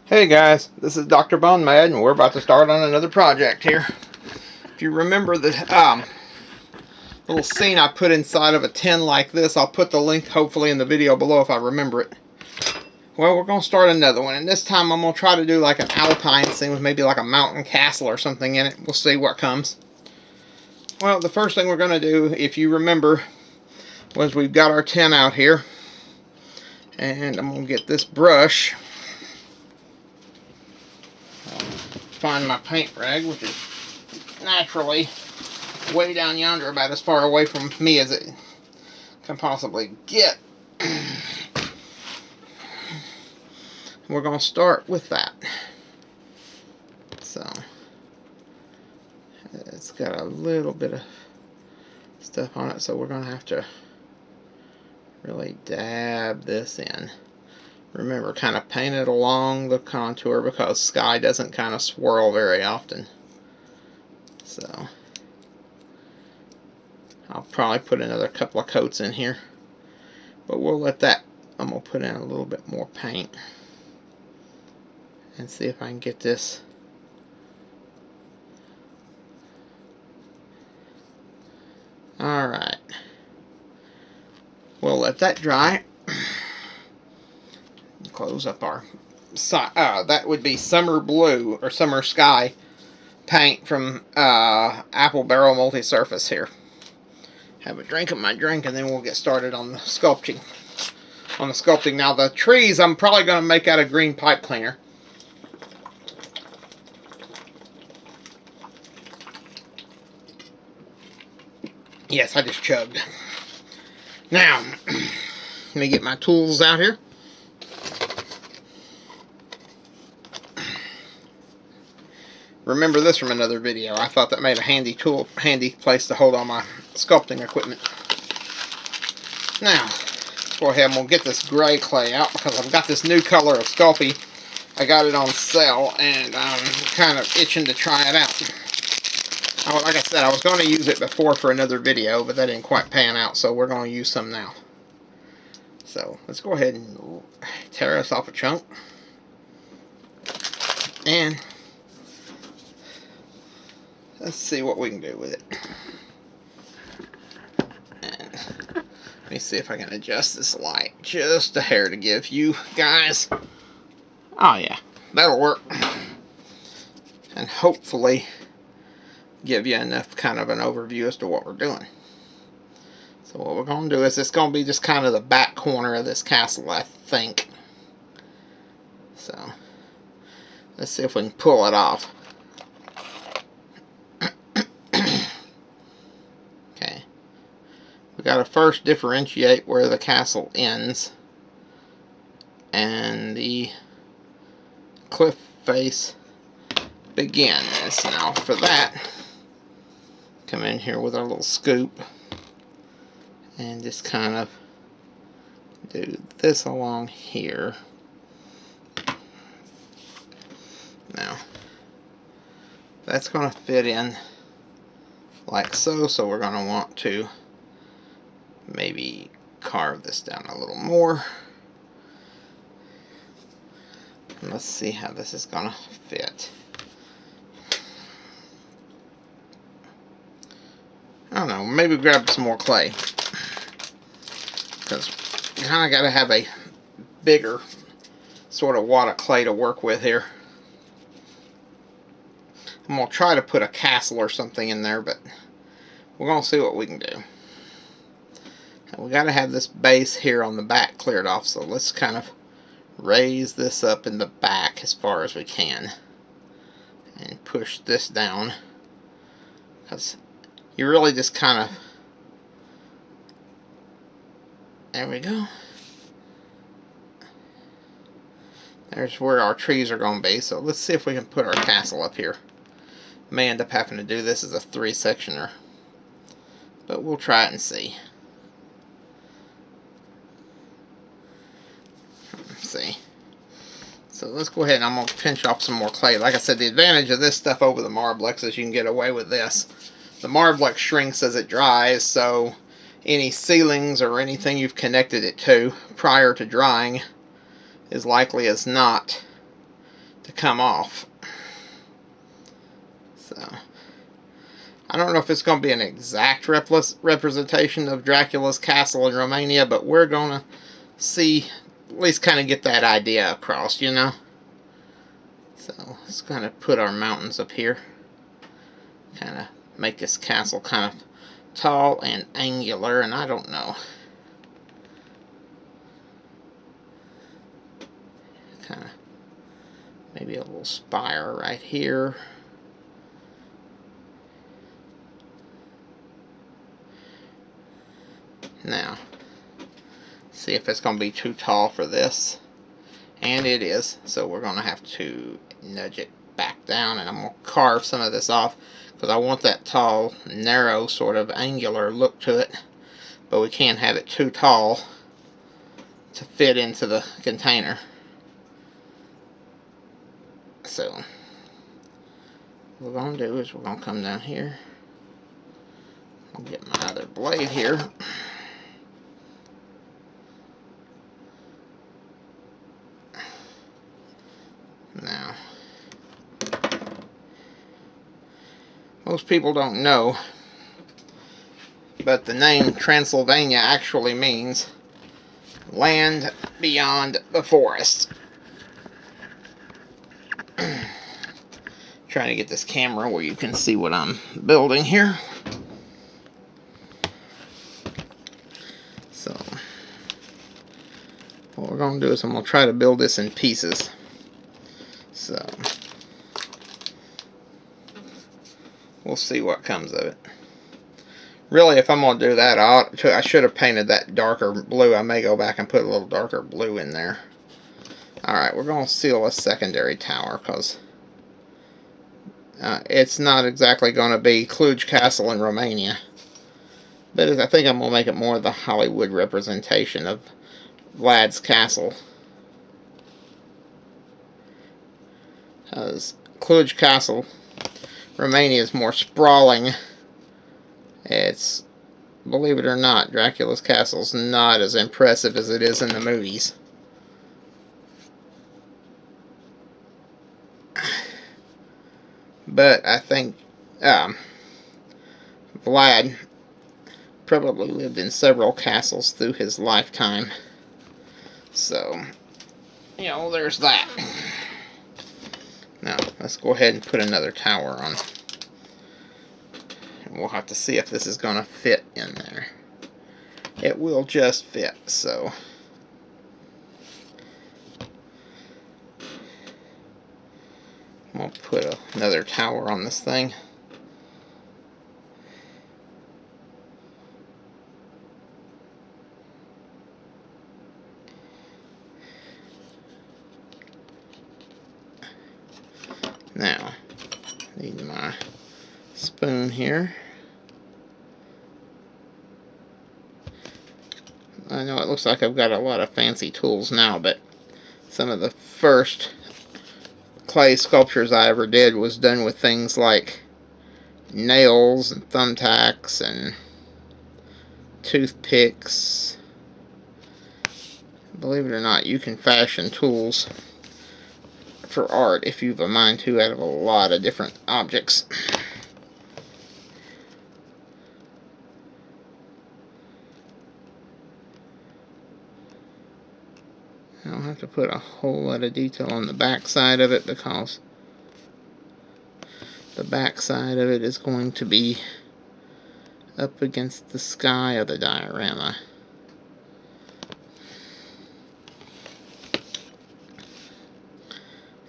Hey guys, this is Dr. Bone Mad, and we're about to start on another project here. If you remember the little scene I put inside of a tin like this, I'll put the link hopefully in the video below if I remember it. Well, we're going to start another one, and this time I'm going to try to do like an alpine scene with maybe like a mountain castle or something in it. We'll see what comes. Well, the first thing we're going to do, if you remember, was we've got our tin out here, and I'm going to get this brush. Find my paint rag, which is naturally way down yonder, about as far away from me as it can possibly get. We're going to start with that. So it's got a little bit of stuff on it, so we're going to have to really dab this in. Remember, kind of paint it along the contour because sky doesn't kind of swirl very often. So I'll probably put another couple of coats in here, but we'll let that. I'm going to put in a little bit more paint and see if I can get this alright. We'll let that dry. Close up our that would be Summer Blue or Summer Sky paint from Apple Barrel Multi-Surface here. Have a drink of my drink and then we'll get started on the sculpting. Now the trees I'm probably going to make out of green pipe cleaner. Yes, I just chugged. Now, let me get my tools out here. Remember this from another video. I thought that made a handy handy place to hold all my sculpting equipment. Now, let's go ahead and we'll get this gray clay out because I've got this new color of Sculpey. I got it on sale and I'm kind of itching to try it out. Like I said, I was going to use it before for another video, but that didn't quite pan out, so we're going to use some now. So, let's go ahead and tear us off a chunk. And let's see what we can do with it. And let me see if I can adjust this light just a hair to give you guys. Oh yeah, that'll work. And hopefully give you enough kind of an overview as to what we're doing. So what we're going to do is it's going to be just kind of the back corner of this castle, I think. So let's see if we can pull it off. Okay. We got to first differentiate where the castle ends and the cliff face begins. Now for that, come in here with our little scoop and just kind of do this along here. Now that's going to fit in like so, so we're going to want to maybe carve this down a little more. And let's see how this is going to fit. I don't know, maybe grab some more clay, because you kind of got to have a bigger sort of wad of clay to work with here. I'm going to try to put a castle or something in there, but we're going to see what we can do. Now, we got to have this base here on the back cleared off, so let's kind of raise this up in the back as far as we can and push this down, because you really just kind of, there we go. There's where our trees are going to be, so let's see if we can put our castle up here. May end up having to do this as a 3-sectioner, but we'll try it and see. Let's see. So let's go ahead and I'm going to pinch off some more clay. Like I said, the advantage of this stuff over the Marblex is you can get away with this. The Marblex shrinks as it dries, so any ceilings or anything you've connected it to prior to drying is likely as not to come off. So I don't know if it's going to be an exact representation of Dracula's castle in Romania, but we're going to see, at least kind of get that idea across, you know. So let's kind of put our mountains up here. Kind of make this castle kind of tall and angular, and I don't know. Kind of maybe a little spire right here. Now, see if it's going to be too tall for this. And it is, so we're going to have to nudge it back down, and I'm going to carve some of this off because I want that tall, narrow, sort of angular look to it, but we can't have it too tall to fit into the container. So what we're going to do is we're going to come down here. I'll get my other blade here. Now, most people don't know, but the name Transylvania actually means land beyond the forest. Trying to get this camera where you can see what I'm building here. So, what we're going to do is I'm going to try to build this in pieces. So, we'll see what comes of it. Really, if I'm going to do that, I should have painted that darker blue. I may go back and put a little darker blue in there. Alright, we're going to seal a secondary tower because it's not exactly going to be Cluj Castle in Romania. But I think I'm going to make it more of the Hollywood representation of Vlad's castle. Because Cluj Castle, Romania, is more sprawling. It's, believe it or not, Dracula's castle's not as impressive as it is in the movies. But I think Vlad probably lived in several castles through his lifetime. So, you know, there's that. Now, let's go ahead and put another tower on. And we'll have to see if this is going to fit in there. It will just fit, so. We'll put another tower on this thing. Now, need my spoon here. I know it looks like I've got a lot of fancy tools now, but some of the first clay sculptures I ever did was done with things like nails and thumbtacks and toothpicks. Believe it or not, you can fashion tools for art if you've a mind to out of a lot of different objects. I don't have to put a whole lot of detail on the back side of it because the back side of it is going to be up against the sky of the diorama.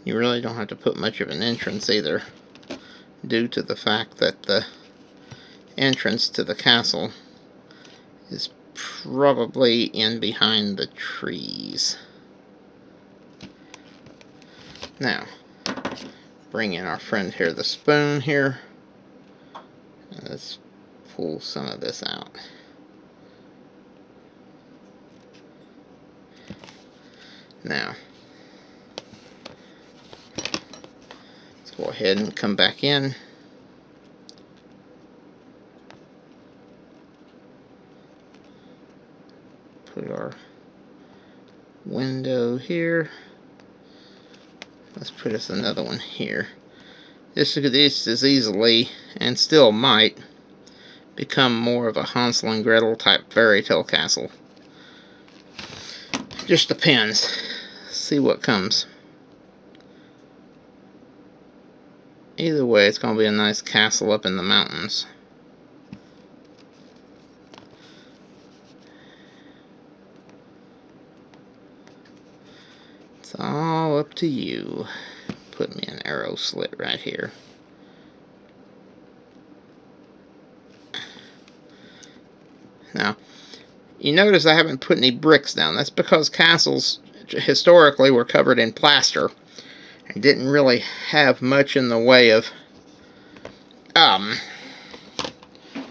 You really don't have to put much of an entrance either, due to the fact that the entrance to the castle is probably in behind the trees. Now, bring in our friend here, the spoon here. Let's pull some of this out. Now, let's go ahead and come back in. Put our window here. Let's put us another one here. This is easily, and still might, become more of a Hansel and Gretel type fairy tale castle. Just depends. See what comes. Either way, it's going to be a nice castle up in the mountains. It's all up to you. Put me an arrow slit right here. Now, you notice I haven't put any bricks down. That's because castles historically were covered in plaster and didn't really have much in the way of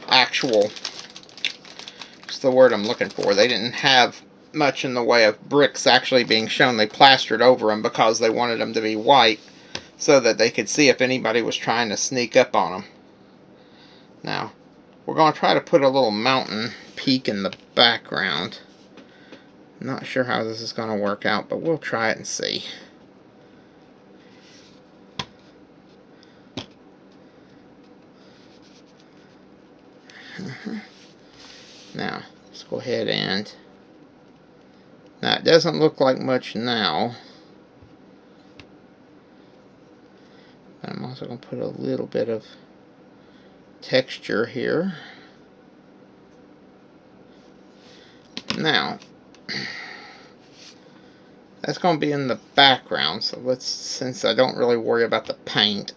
actual, what's the word I'm looking for? They didn't have much in the way of bricks actually being shown. They plastered over them because they wanted them to be white so that they could see if anybody was trying to sneak up on them. Now, we're going to try to put a little mountain peak in the background. Not sure how this is going to work out, but we'll try it and see. Now, let's go ahead and... Now, it doesn't look like much now. But I'm also going to put a little bit of texture here. Now, that's going to be in the background, so let's, since I don't really worry about the paint,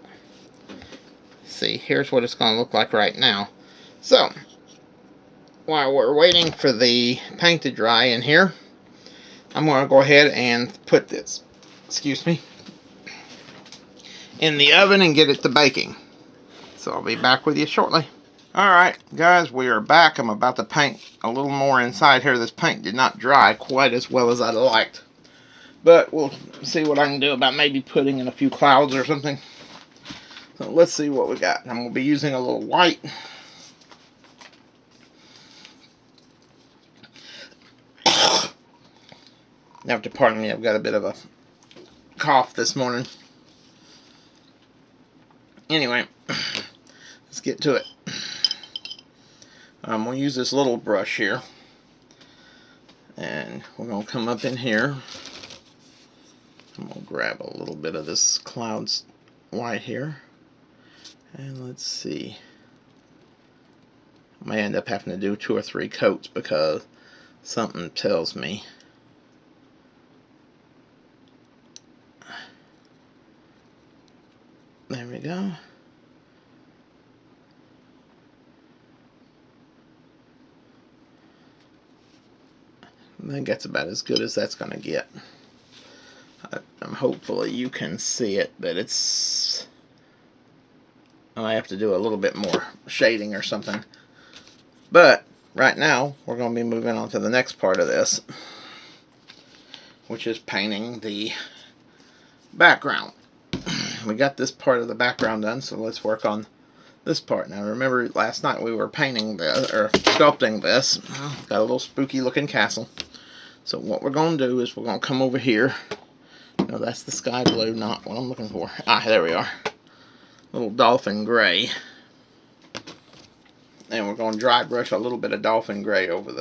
see, here's what it's going to look like right now. So, while we're waiting for the paint to dry in here, I'm going to go ahead and put this, excuse me, in the oven and get it to baking. So I'll be back with you shortly. Alright guys, we are back. I'm about to paint a little more inside here. This paint did not dry quite as well as I'd liked, but we'll see what I can do about maybe putting in a few clouds or something. So let's see what we got. I'm going to be using a little white. You have to pardon me, I've got a bit of a cough this morning. Anyway, let's get to it. I'm going to use this little brush here, and we're going to come up in here. I'm going to grab a little bit of this clouds white here, and let's see. I may end up having to do 2 or 3 coats because something tells me there we go. I think that's about as good as that's going to get. Hopefully you can see it, but it's... I have to do a little bit more shading or something. But right now we're going to be moving on to the next part of this, which is painting the background. We got this part of the background done, so let's work on this part. Now remember, last night we were painting this, or sculpting this. Got a little spooky looking castle. So what we're going to do is we're going to come over here. No, that's the sky blue, not what I'm looking for. Ah, there we are. Little dolphin gray. And we're going to dry brush a little bit of dolphin gray over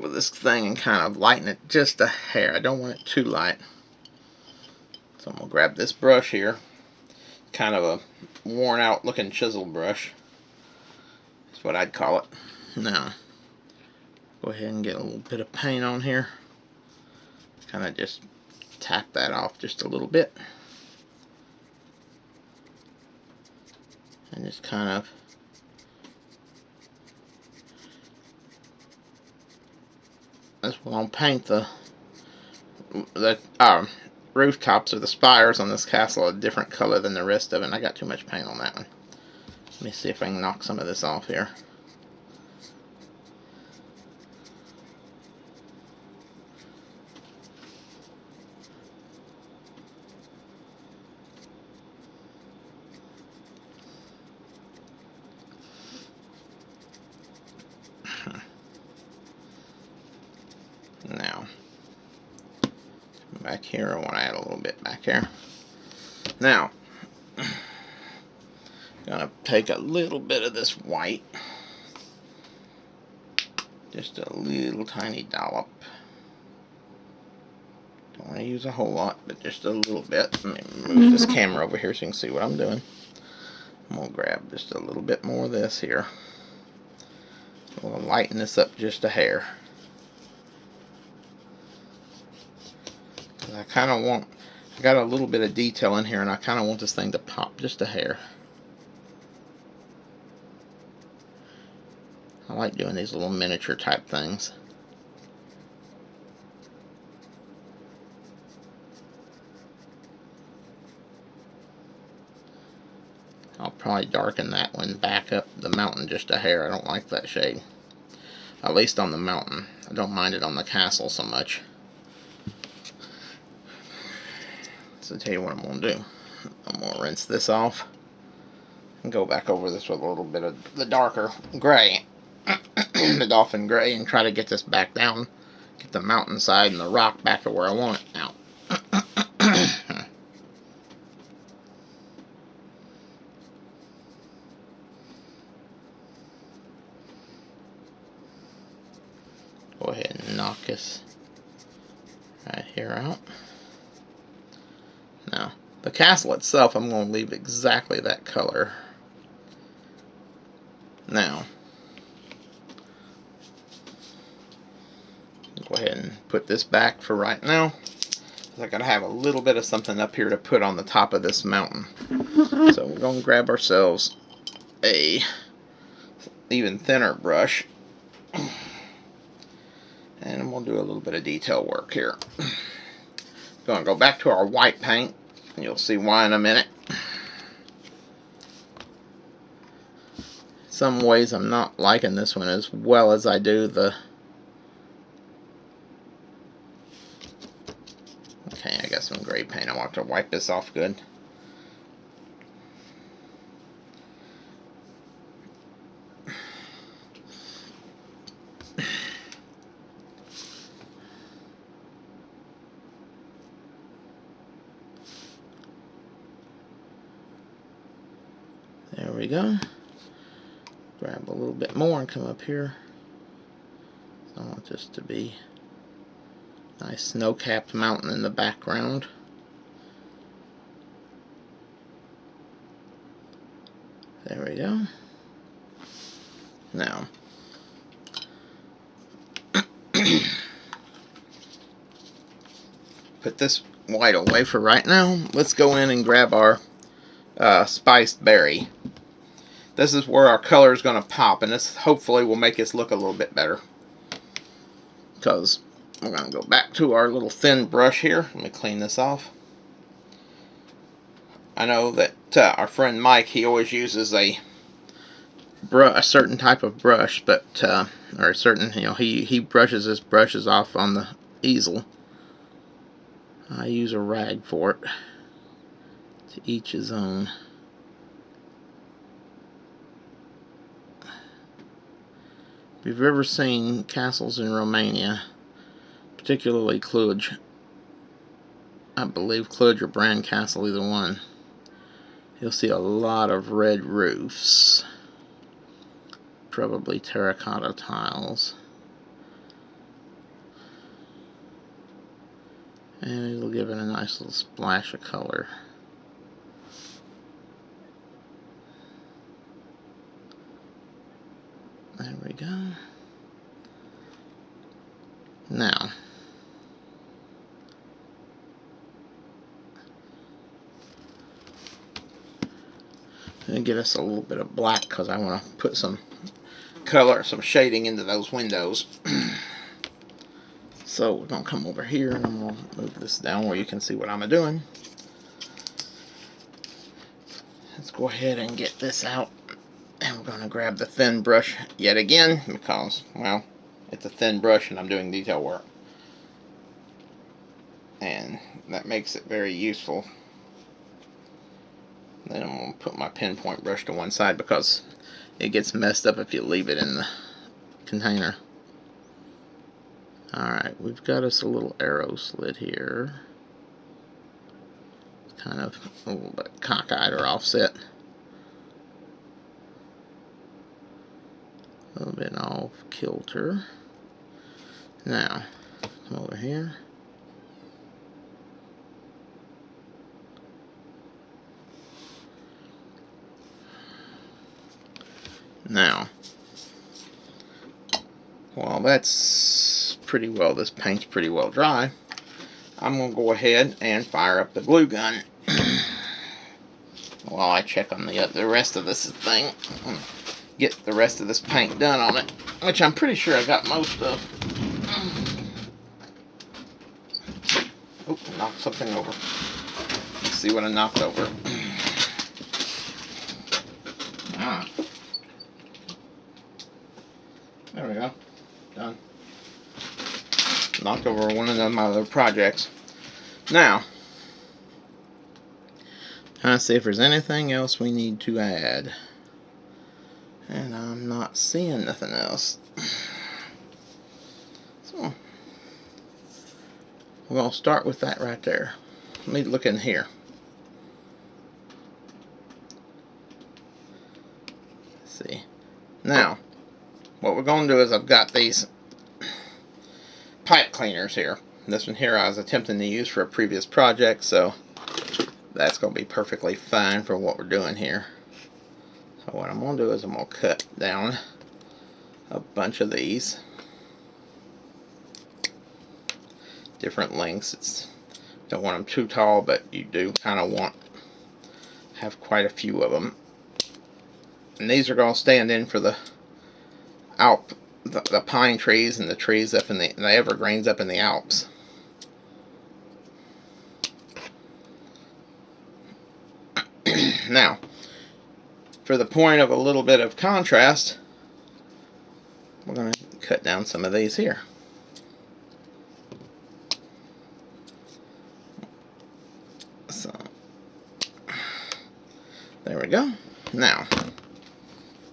this thing and kind of lighten it just a hair. I don't want it too light. So I'm going to grab this brush here. Kind of a worn out looking chisel brush. That's what I'd call it. Now, go ahead and get a little bit of paint on here. Kind of just tap that off just a little bit. And just kind of just want to paint the rooftops or the spires on this castle a different color than the rest of it. And I got too much paint on that one. Let me see if I can knock some of this off here. Now, back back here. I want to add a little bit back here. Now, gonna take a little bit of this white, just a little tiny dollop. Don't want to use a whole lot, but just a little bit. Let me move this camera over here so you can see what I'm doing. I'm gonna grab just a little bit more of this here. We'll lighten this up just a hair. I kind of want, I got a little bit of detail in here, and I kind of want this thing to pop just a hair. I like doing these little miniature type things. I'll probably darken that one back up the mountain just a hair. I don't like that shade. At least on the mountain. I don't mind it on the castle so much. So I'll tell you what I'm going to do. I'm going to rinse this off and go back over this with a little bit of the darker gray. The dolphin gray, and try to get this back down. Get the mountainside and the rock back to where I want it now. Go ahead and knock this right here out. Now, the castle itself, I'm going to leave exactly that color. Now, go ahead and put this back for right now. I gotta have a little bit of something up here to put on the top of this mountain. So we're going to grab ourselves a even thinner brush. And I'm going to do a little bit of detail work here. Going to go back to our white paint, and you'll see why in a minute. Some ways I'm not liking this one as well as I do the... Okay, I got some gray paint. I want to wipe this off good. There we go. Grab a little bit more and come up here. I want this to be a nice snow-capped mountain in the background. There we go. Now, put this white away for right now. Let's go in and grab our spiced berry. This is where our color is going to pop, and this hopefully will make us look a little bit better. Because we're going to go back to our little thin brush here. Let me clean this off. I know that our friend Mike, he always uses a certain type of brush, but or a certain, you know, he brushes his brushes off on the easel. I use a rag for it. To each his own. If you've ever seen castles in Romania, particularly Cluj, I believe Cluj or Bran Castle, either one, you'll see a lot of red roofs, probably terracotta tiles, and it'll give it a nice little splash of color. There we go. Now, I'm going to get us a little bit of black because I want to put some color, some shading into those windows. So we're going to come over here and I'm going to move this down where you can see what I'm doing. Let's go ahead and get this out. And we're going to grab the thin brush yet again because, well, it's a thin brush and I'm doing detail work. And that makes it very useful. Then I'm going to put my pinpoint brush to one side because it gets messed up if you leave it in the container. Alright, we've got us a little arrow slit here. kind of a little bit cockeyed or offset. A little bit off kilter. Now, come over here. Now, while that's pretty well, this paint's pretty well dry, I'm going to go ahead and fire up the glue gun while I check on the rest of this thing. Get the rest of this paint done on it, which I'm pretty sure I got most of. Oh, knocked something over. Let's see what I knocked over. There we go. Done. Knocked over one of my other projects. Now, trying to see if there's anything else we need to add. And I'm not seeing nothing else. So, we're going to start with that right there. Let me look in here. Let's see. Now, what we're going to do is I've got these pipe cleaners here. This one here I was attempting to use for a previous project, so that's going to be perfectly fine for what we're doing here. So what I'm going to do is I'm going to cut down a bunch of these. Different lengths. Don't want them too tall, but you do kind of want have quite a few of them. And these are going to stand in for the the pine trees and the trees up in the evergreens up in the Alps. Now, for the point of a little bit of contrast, we're going to cut down some of these here. So, there we go. Now,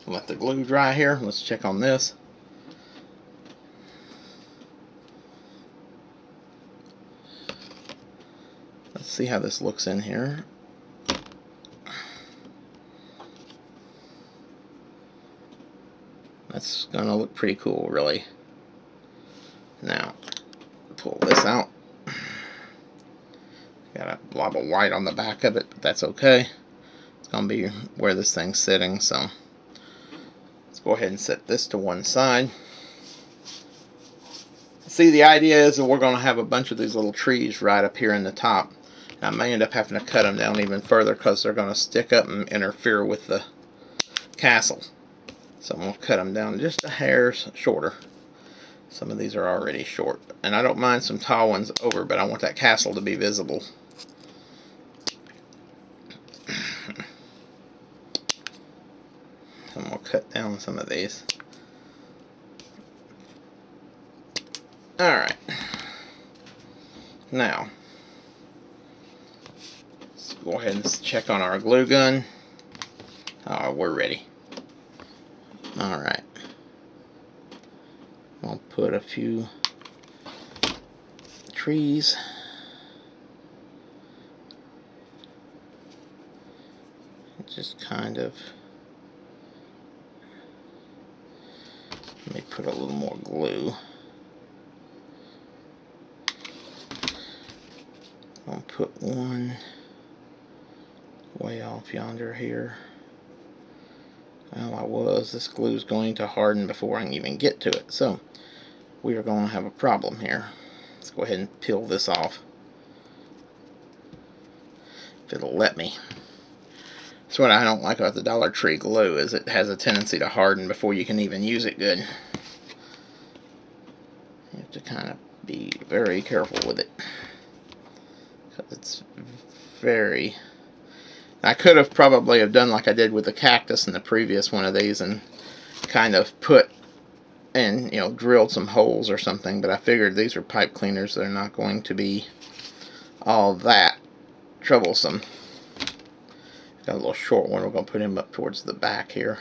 let the glue dry here. Let's check on this. Let's see how this looks in here. That's gonna look pretty cool, really. Now, pull this out. Got a blob of white on the back of it, but that's okay. It's gonna be where this thing's sitting, so let's go ahead and set this to one side. See, the idea is that we're gonna have a bunch of these little trees right up here in the top. I may end up having to cut them down even further because they're gonna stick up and interfere with the castle. So I'm going to cut them down just a hair shorter. Some of these are already short. And I don't mind some tall ones over, but I want that castle to be visible. I'm going to cut down some of these. Alright. Now, let's go ahead and check on our glue gun. Oh, we're ready. Alright, I'll put a few trees. Just kind of, let me put a little more glue. I'll put one way off yonder here. Well, this glue's going to harden before I can even get to it, so we are going to have a problem here. Let's go ahead and peel this off, if it'll let me. That's what I don't like about the Dollar Tree glue, is it has a tendency to harden before you can even use it good. You have to kind of be very careful with it, because it's very... I could have probably have done like I did with the cactus in the previous one of these and kind of put and, you know, drilled some holes or something, but I figured these are pipe cleaners. They're not going to be all that troublesome. Got a little short one. We're going to put him up towards the back here.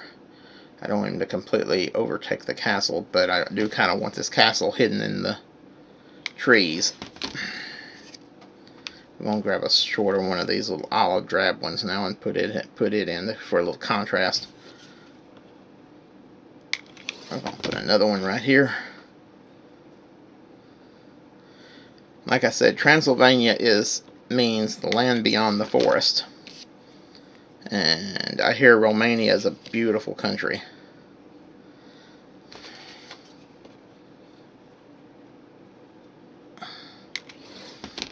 I don't want him to completely overtake the castle, but I do kind of want this castle hidden in the trees. We're going to grab a shorter one of these little olive drab ones now and put it in for a little contrast. I'm going to put another one right here. Like I said, Transylvania means the land beyond the forest. And I hear Romania is a beautiful country.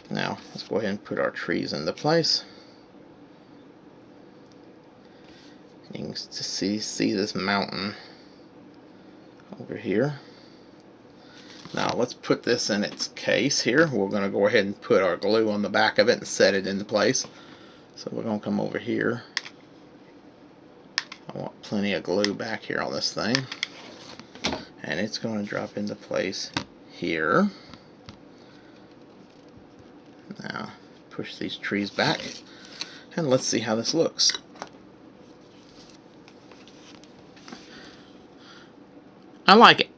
Now, let's go ahead and put our trees into place. You can see this mountain over here. Now, let's put this in its case here. We're going to go ahead and put our glue on the back of it and set it into place. So we're going to come over here. I want plenty of glue back here on this thing. And it's going to drop into place here. Now, push these trees back, and let's see how this looks. I like it.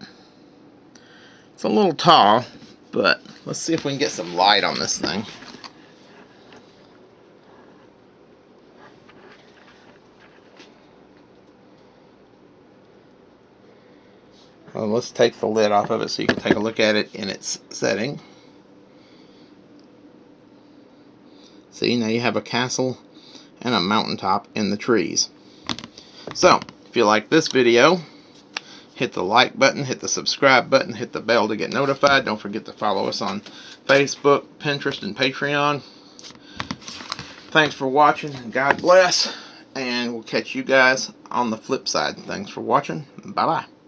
It's a little tall, but let's see if we can get some light on this thing. Well, let's take the lid off of it so you can take a look at it in its setting. See, now you have a castle and a mountaintop in the trees. So, if you like this video, hit the like button, hit the subscribe button, hit the bell to get notified. Don't forget to follow us on Facebook, Pinterest, and Patreon. Thanks for watching. God bless. And we'll catch you guys on the flip side. Thanks for watching. Bye-bye.